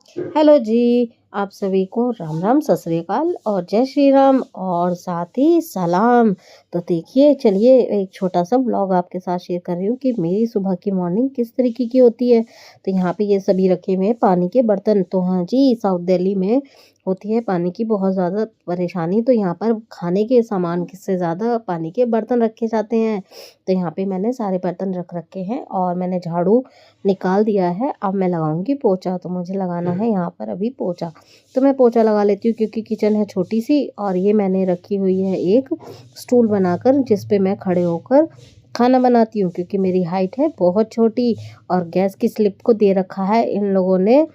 Hello जी, आप सभी को राम राम, सत श्री अकाल और जय श्री राम और साथ ही सलाम। तो देखिए, चलिए एक छोटा-सा व्लॉग आपके साथ शेयर कर रही हूँ कि मेरी सुबह की मॉर्निंग किस तरीके की होती है। तो यहाँ पे ये सभी रखे हुए हैं पानी के बर्तन। तो हाँ जी, साउथ दिल्ली में होती है पानी की बहुत ज़्यादा परेशानी। तो यहाँ पर खाने के सामान से ज़्यादा पानी के बर्तन रखे जाते हैं। तो यहाँ पे मैंने सारे बर्तन रख रखे हैं और मैंने झाड़ू निकाल दिया है। अब मैं लगाऊँगी पोंछा। तो मुझे लगाना है यहाँ पर अभी पोंछा। तो मैं पोंछा लगा लेती हूँ क्योंकि किचन है छोटी-सी और ये मैंने रखी हुई है एक स्टूल बनाकर जिस पे मैं खड़े होकर खाना बनाती हूँ क्योंकि मेरी हाइट है बहुत छोटी और गैस की स्लिप को दे रखा है इन लोगों ने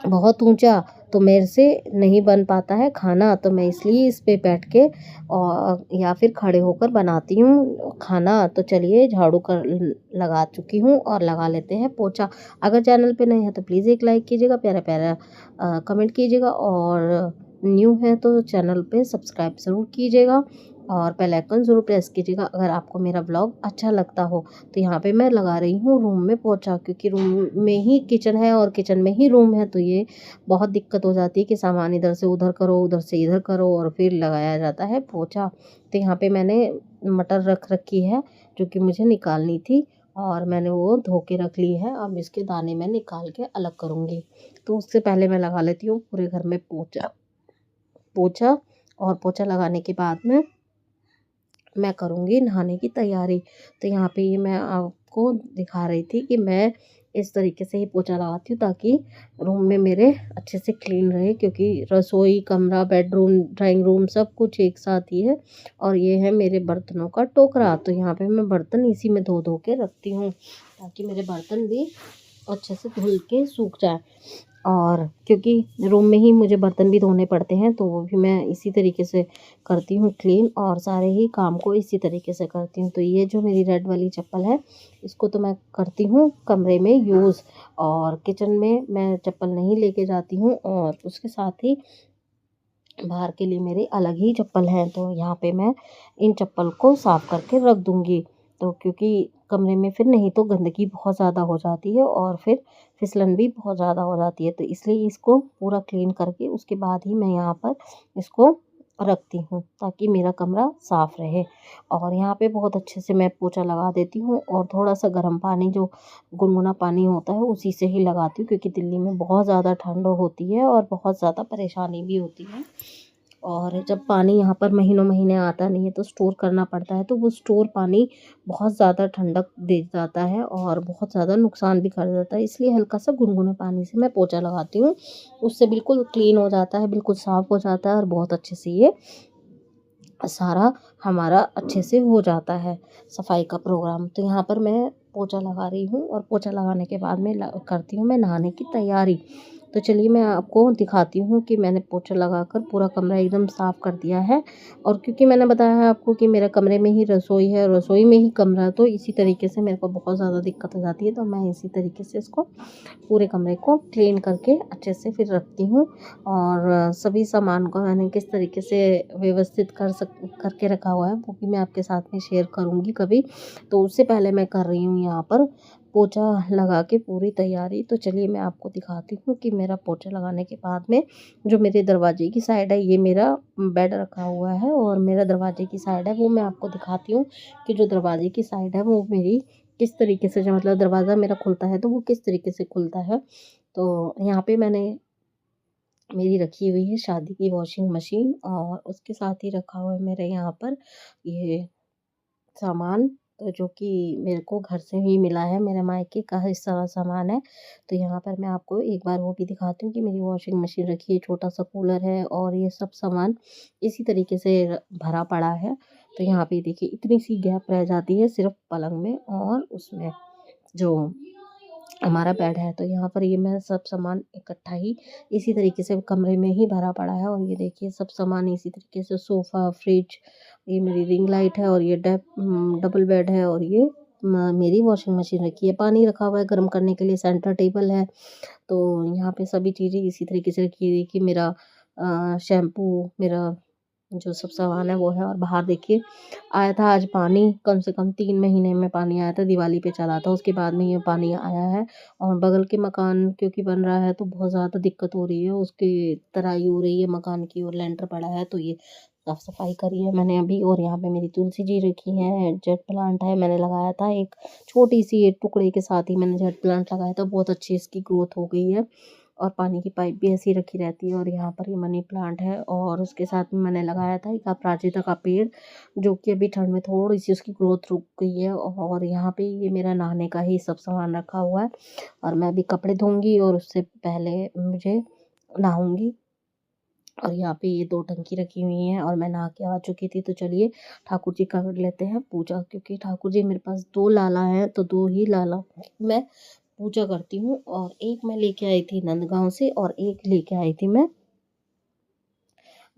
बहुत ऊँचा। तो मेरे से नहीं बन पाता है खाना, तो मैं इसलिए इस पे बैठ के और या फिर खड़े होकर बनाती हूँ खाना। तो चलिए झाड़ू कर लगा चुकी हूँ और लगा लेते हैं पोंछा। अगर चैनल पे नए हैं तो प्लीज़ एक लाइक कीजिएगा, प्यारा-प्यारा कमेंट कीजिएगा और न्यू है तो चैनल पे सब्सक्राइब ज़रूर कीजिएगा और बेल आइकन ज़रूर प्रेस कीजिएगा अगर आपको मेरा ब्लॉग अच्छा लगता हो। तो यहाँ पे मैं लगा रही हूँ रूम में पोंछा क्योंकि रूम में ही किचन है और किचन में ही रूम है, तो ये बहुत दिक्कत हो जाती है कि सामान इधर से उधर करो, उधर से इधर करो और फिर लगाया जाता है पोंछा। तो यहाँ पे मैंने मटर रख रखी है जो कि मुझे निकालनी थी और मैंने वो धो के रख ली है। अब इसके दाने मैं निकाल के अलग करूँगी। तो उससे पहले मैं लगा लेती हूँ पूरे घर में पोंछा पोंछा और पोंछा लगाने के बाद में मैं करूँगी नहाने की तैयारी। तो यहाँ पे ये मैं आपको दिखा रही थी कि मैं इस तरीके से ही पोंछा लगाती हूँ ताकि रूम में मेरे अच्छे से क्लीन रहे क्योंकि रसोई, कमरा, बेडरूम, ड्राइंग रूम सब कुछ एक साथ ही है। और ये है मेरे बर्तनों का टोकरा। तो यहाँ पे मैं बर्तन इसी में धो के रखती हूँ ताकि मेरे बर्तन भी अच्छे से धुल के सूख जाए। और क्योंकि रूम में ही मुझे बर्तन भी धोने पड़ते हैं तो वो भी मैं इसी तरीके से करती हूँ क्लीन और सारे ही काम को इसी तरीके से करती हूँ। तो ये जो मेरी रेड वाली चप्पल है इसको तो मैं करती हूँ कमरे में यूज़ और किचन में मैं चप्पल नहीं लेके जाती हूँ और उसके साथ ही बाहर के लिए मेरी अलग ही चप्पल है। तो यहाँ पे मैं इन चप्पल को साफ़ करके रख दूँगी। तो क्योंकि कमरे में फिर नहीं तो गंदगी बहुत ज़्यादा हो जाती है और फिर फिसलन भी बहुत ज़्यादा हो जाती है। तो इसलिए इसको पूरा क्लीन करके उसके बाद ही मैं यहाँ पर इसको रखती हूँ ताकि मेरा कमरा साफ़ रहे। और यहाँ पे बहुत अच्छे से मैं पोंछा लगा देती हूँ और थोड़ा-सा गर्म पानी जो गुनगुना पानी होता है उसी से ही लगाती हूँ क्योंकि दिल्ली में बहुत ज़्यादा ठंड होती है और बहुत ज़्यादा परेशानी भी होती है। और जब पानी यहाँ पर महीनों महीने आता नहीं है तो स्टोर करना पड़ता है, तो वो स्टोर पानी बहुत ज़्यादा ठंडक दे जाता है और बहुत ज़्यादा नुकसान भी कर देता है। इसलिए हल्का सा गुनगुने पानी से मैं पोंछा लगाती हूँ। उससे बिल्कुल क्लीन हो जाता है, बिल्कुल साफ़ हो जाता है और बहुत अच्छे से ये सारा हमारा अच्छे से हो जाता है सफाई का प्रोग्राम। तो यहाँ पर मैं पोंछा लगा रही हूँ और पोंछा लगाने के बाद में करती हूँ मैं नहाने की तैयारी। तो चलिए मैं आपको दिखाती हूँ कि मैंने पोंछा लगाकर पूरा कमरा एकदम साफ़ कर दिया है। और क्योंकि मैंने बताया है आपको कि मेरे कमरे में ही रसोई है, रसोई में ही कमरा, तो इसी तरीके से मेरे को बहुत ज़्यादा दिक्कत हो जाती है। तो मैं इसी तरीके से इसको पूरे कमरे को क्लीन करके अच्छे से फिर रखती हूँ। और सभी सामान को मैंने किस तरीके से व्यवस्थित करके रखा हुआ है वो भी मैं आपके साथ में शेयर करूँगी कभी। तो उससे पहले मैं कर रही हूँ यहाँ पर पोंछा लगा के पूरी तैयारी। तो चलिए मैं आपको दिखाती हूँ कि मेरा पोंछा लगाने के बाद में जो मेरे दरवाजे की साइड है ये मेरा बेड रखा हुआ है और मेरा दरवाजे की साइड है वो मैं आपको दिखाती हूँ कि जो दरवाजे की साइड है वो मेरी किस तरीके से, जो मतलब दरवाज़ा मेरा खुलता है तो वो किस तरीके से खुलता है। तो यहाँ पे मैंने मेरी रखी हुई है शादी की वॉशिंग मशीन और उसके साथ ही रखा हुआ है मेरे यहाँ पर ये सामान, तो जो कि मेरे को घर से ही मिला है, मेरे मायके का ही सारा सामान है। तो यहाँ पर मैं आपको एक बार वो भी दिखाती हूँ कि मेरी वॉशिंग मशीन रखी है, छोटा-सा कूलर है और ये सब सामान इसी तरीके से भरा पड़ा है। तो यहाँ पे देखिए इतनी सी गैप रह जाती है सिर्फ़ पलंग में और उसमें जो हमारा बेड है। तो यहाँ पर ये मैं सब सामान इकट्ठा ही इसी तरीके से कमरे में ही भरा पड़ा है और ये देखिए सब सामान इसी तरीके से सोफ़ा, फ्रिज, ये मेरी रिंग लाइट है और ये डबल बेड है और ये मेरी वॉशिंग मशीन रखी है। पानी रखा हुआ है गर्म करने के लिए, सेंटर टेबल है। तो यहाँ पे सभी चीज़ें इसी तरीके से रखी हुई है कि मेरा शैम्पू, मेरा जो सब सामान है वो है। और बाहर देखिए आया था आज पानी, कम से कम 3 महीने में पानी आया था, दिवाली पे चला था, उसके बाद में ये पानी आया है। और बगल के मकान क्योंकि बन रहा है तो बहुत ज़्यादा दिक्कत हो रही है, उसकी तराई हो रही है मकान की और लेंटर पड़ा है, तो ये साफ सफाई करी है मैंने अभी। और यहाँ पे मेरी तुलसी जी रखी है, जेट प्लांट है, मैंने लगाया था एक छोटी सी एक टुकड़े के साथ ही मैंने जेट प्लांट लगाया था, बहुत अच्छी इसकी ग्रोथ हो गई है। और पानी की पाइप भी ऐसी रखी रहती है। और यहाँ पर ये मनी प्लांट है और उसके साथ में मैंने लगाया था एक अपराजिता का पेड़, जो कि अभी ठंड में थोड़ी सी उसकी ग्रोथ रुक गई है। और यहाँ पे ये मेरा नहाने का ही सब सामान रखा हुआ है, और मैं अभी कपड़े धोऊंगी और उससे पहले मुझे नहाऊंगी। और यहाँ पे ये 2 टंकी रखी हुई हैं और मैं नहा के आ चुकी थी। तो चलिए ठाकुर जी कर लेते हैं पूजा, क्योंकि ठाकुर जी मेरे पास 2 लाला हैं, तो 2 ही लाला मैं पूजा करती हूँ। और एक मैं लेके आई थी नंदगांव से और एक लेके आई थी मैं,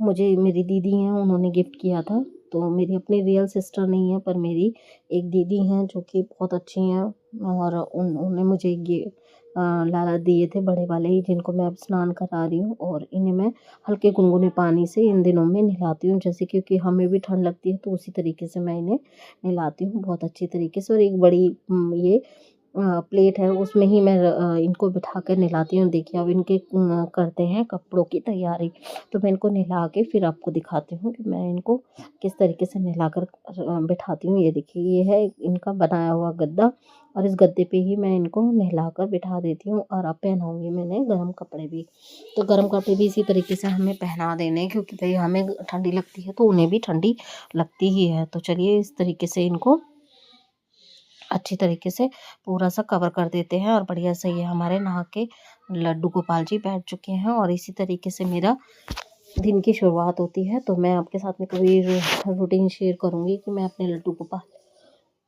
मुझे मेरी दीदी हैं उन्होंने गिफ्ट किया था। तो मेरी अपनी रियल सिस्टर नहीं है, पर मेरी एक दीदी हैं जो कि बहुत अच्छी हैं, और उन्होंने मुझे ये लाला दिए थे बड़े वाले ही, जिनको मैं अब स्नान करा रही हूँ। और इन्हें मैं हल्के गुनगुने पानी से इन दिनों में नहलाती हूँ, जैसे क्योंकि हमें भी ठंड लगती है तो उसी तरीके से मैं इन्हें नहलाती हूँ बहुत अच्छी तरीके से। और एक बड़ी ये प्लेट है उसमें ही मैं इनको बिठा कर नहलाती हूँ। देखिए अब इनके करते हैं कपड़ों की तैयारी, तो मैं इनको नहला के फिर आपको दिखाती हूँ कि मैं इनको किस तरीके से नहला कर बिठाती हूँ। ये देखिए ये है इनका बनाया हुआ गद्दा, और इस गद्दे पे ही मैं इनको नहला कर बिठा देती हूँ। और अब पहनाऊँगी मैंने गर्म कपड़े भी, तो गर्म कपड़े भी इसी तरीके से हमें पहना देने हैं, क्योंकि भाई हमें ठंडी लगती है तो उन्हें भी ठंडी लगती ही है। तो चलिए इस तरीके से इनको अच्छी तरीके से पूरा सा कवर कर देते हैं। और बढ़िया से ये हमारे नहा के लड्डू गोपाल जी बैठ चुके हैं, और इसी तरीके से मेरा दिन की शुरुआत होती है। तो मैं आपके साथ में कभी रूटीन शेयर करूँगी कि मैं अपने लड्डू गोपाल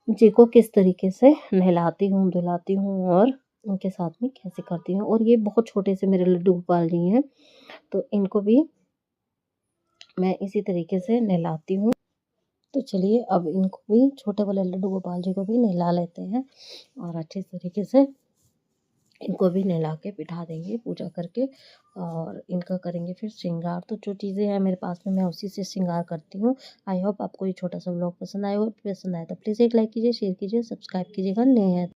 जी को किस तरीके से नहलाती हूँ, धुलाती हूँ और उनके साथ में कैसे करती हूँ। और ये बहुत छोटे से मेरे लड्डू गोपाल जी हैं, तो इनको भी मैं इसी तरीके से नहलाती हूँ। तो चलिए अब इनको भी छोटे वाले लड्डू गोपाल जी को भी नहला लेते हैं, और अच्छे तरीके से इनको भी नहला के बिठा देंगे पूजा करके, और इनका करेंगे फिर श्रृंगार। तो जो चीज़ें हैं मेरे पास में मैं उसी से श्रृंगार करती हूँ। आई होप आपको ये छोटा सा व्लॉग पसंद आया हो, पसंद आया तो प्लीज़ एक लाइक कीजिए, शेयर कीजिए, सब्सक्राइब कीजिएगा नए हैं